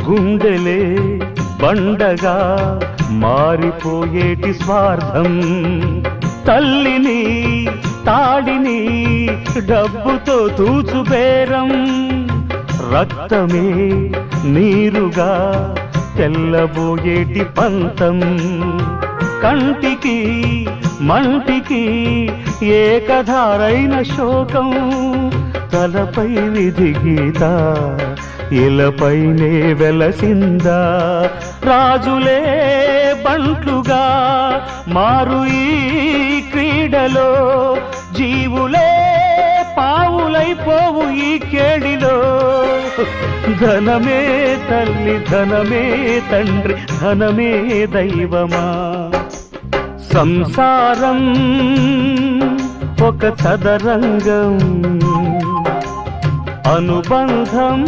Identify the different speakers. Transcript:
Speaker 1: గుండెలే బండగా మారిపోయేటి స్వార్థం, తల్లిని తాడిని డబ్బుతో తూచుబేరం, రక్తమే నీరుగా తెల్లబోయేటి పంతం, కంటికి మంటికి ఏకధారైన శోకం, తలపై విధి గీత ఇలపైనే వెలసిందా, రాజులే బంట్లుగా మారు ఈ క్రీడలో, జీవులే పావులైపోవు ఈ కేడిలో, ధనమే తల్లి ధనమే తండ్రి ధనమే దైవమా, సంసారం ఒక చదరంగం, అనుబంధం